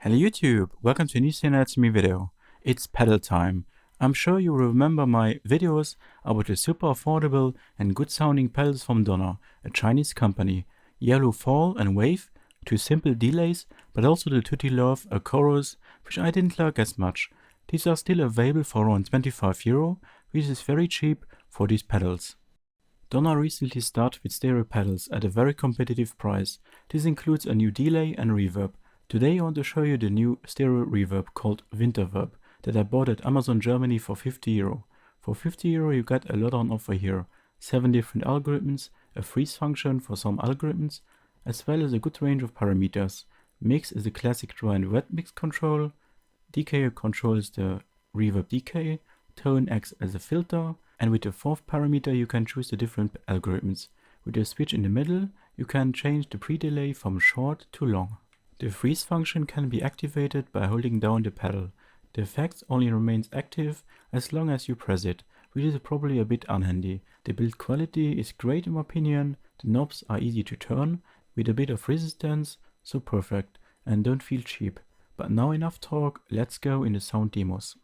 Hello YouTube, welcome to a new Synthesizers video. It's pedal time. I'm sure you remember my videos about the super affordable and good sounding pedals from Donner, a Chinese company. Yellow Fall and Wave, two simple delays, but also the Tutti Love, a chorus, which I didn't like as much. These are still available for around €25, which is very cheap for these pedals. Donner recently started with stereo pedals at a very competitive price. This includes a new delay and reverb. Today I want to show you the new stereo reverb called Vintaverb that I bought at Amazon Germany for €50. For €50 you get a lot on offer here. 7 different algorithms, a freeze function for some algorithms, as well as a good range of parameters. Mix is the classic dry and wet mix control. Decay controls the reverb decay. Tone acts as a filter. And with the fourth parameter you can choose the different algorithms. With the switch in the middle you can change the pre-delay from short to long. The freeze function can be activated by holding down the pedal. The effect only remains active as long as you press it, which is probably a bit unhandy. The build quality is great in my opinion, the knobs are easy to turn, with a bit of resistance, so perfect, and don't feel cheap. But now enough talk, let's go in the sound demos.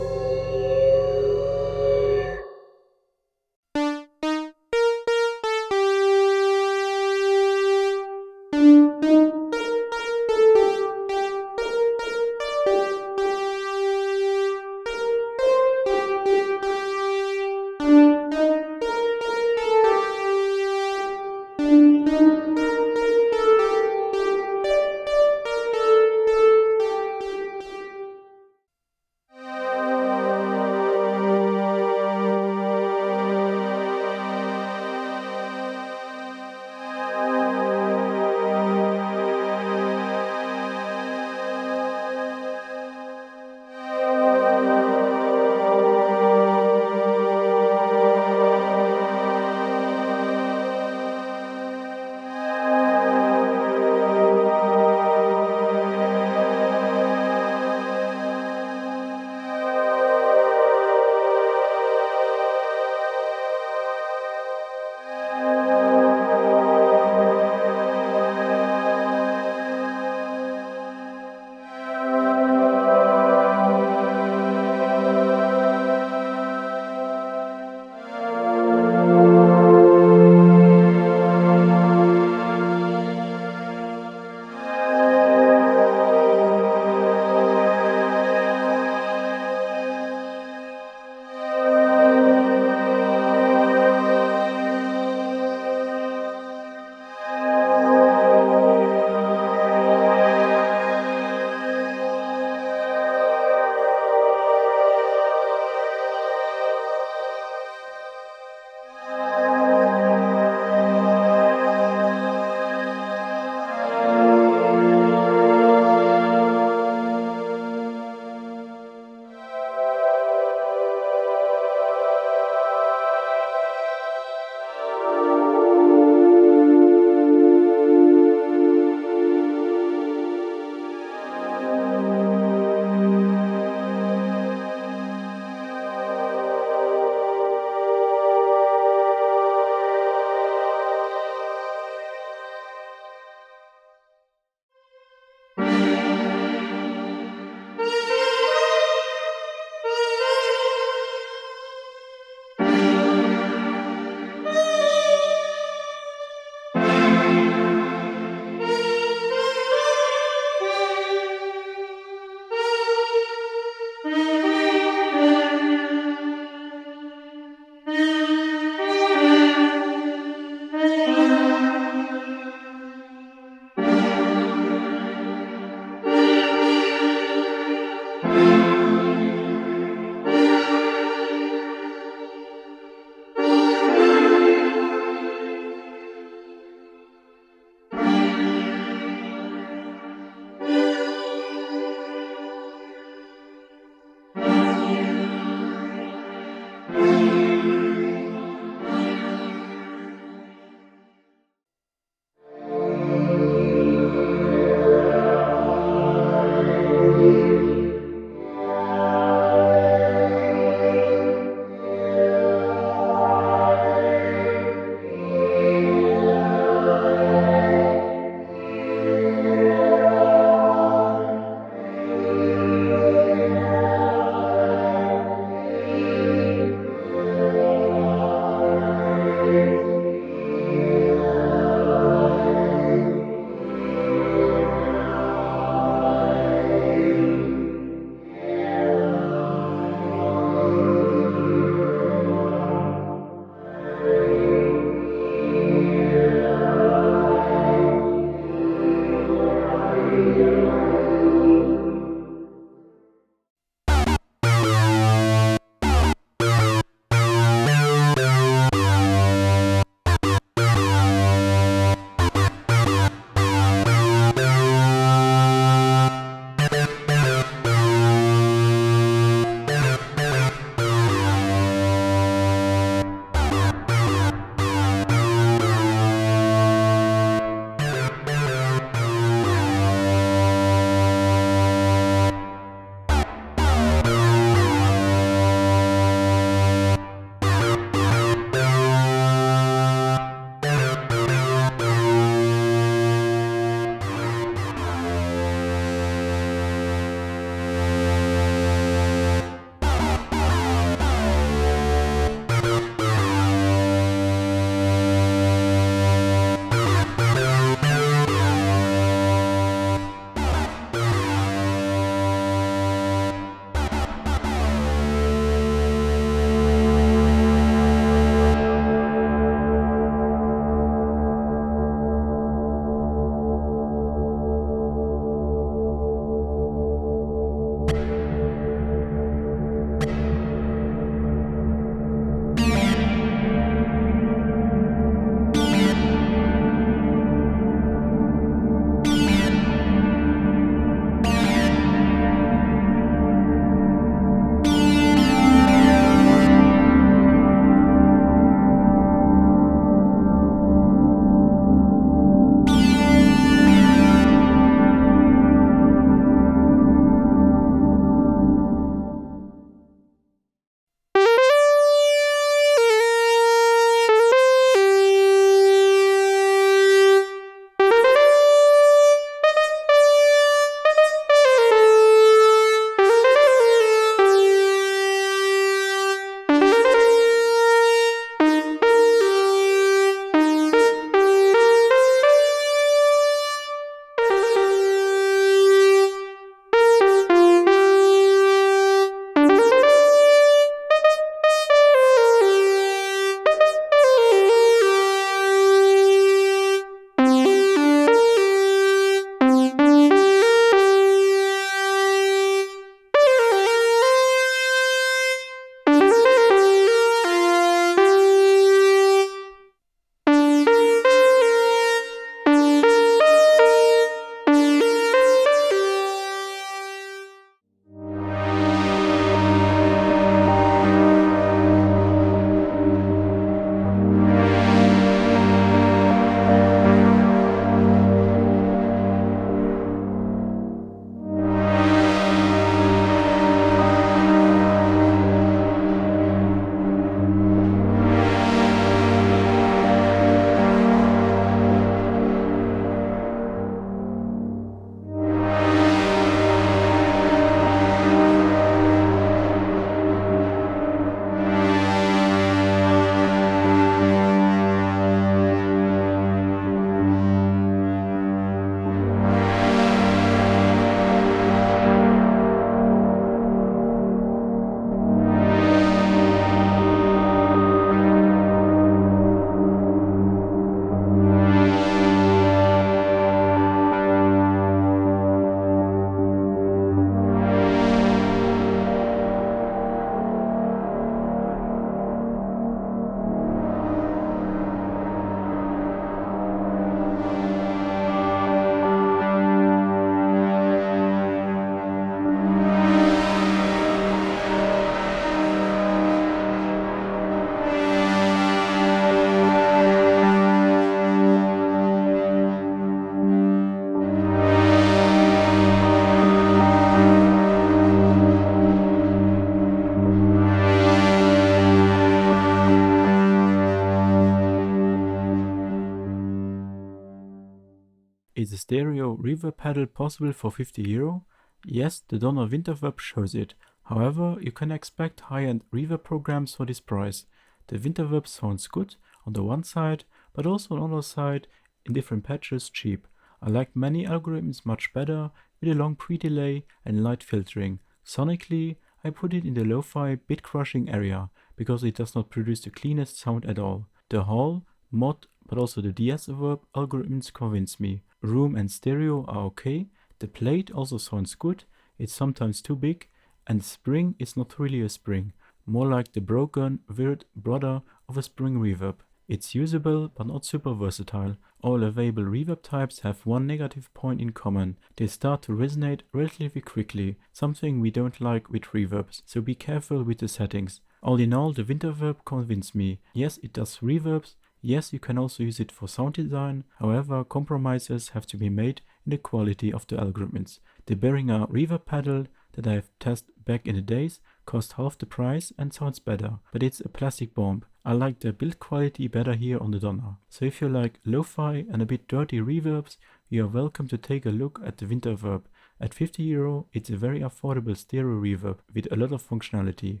a stereo reverb pedal possible for €50? Yes, the Donner Vintaverb shows it. However, you can expect high-end reverb programs for this price. The Vintaverb sounds good on the one side, but also on the other side, in different patches, cheap. I like many algorithms much better with a long pre-delay and light filtering. Sonically, I put it in the lo-fi bit crushing area because it does not produce the cleanest sound at all. The Hall, Mod, but also the Dsverb algorithms convince me. Room and stereo are okay. The plate also sounds good. It's sometimes too big, and the spring is not really a spring, more like the broken, weird brother of a spring reverb. It's usable, but not super versatile. All available reverb types have one negative point in common. They start to resonate relatively quickly, something we don't like with reverbs, so be careful with the settings. All in all, the Vintaverb convinced me. Yes, it does reverbs. Yes, you can also use it for sound design. However, compromises have to be made in the quality of the algorithms. The Behringer reverb pedal that I have tested back in the days cost half the price and sounds better, but it's a plastic bomb. I like the build quality better here on the Donner. So if you like lo-fi and a bit dirty reverbs, you are welcome to take a look at the Vintaverb. At €50, it's a very affordable stereo reverb with a lot of functionality.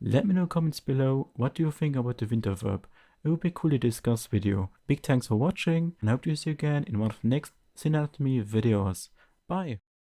Let me know in the comments below what do you think about the Vintaverb. It would be cool to discuss video. Big thanks for watching and I hope to see you again in one of the next Synthesizers videos. Bye!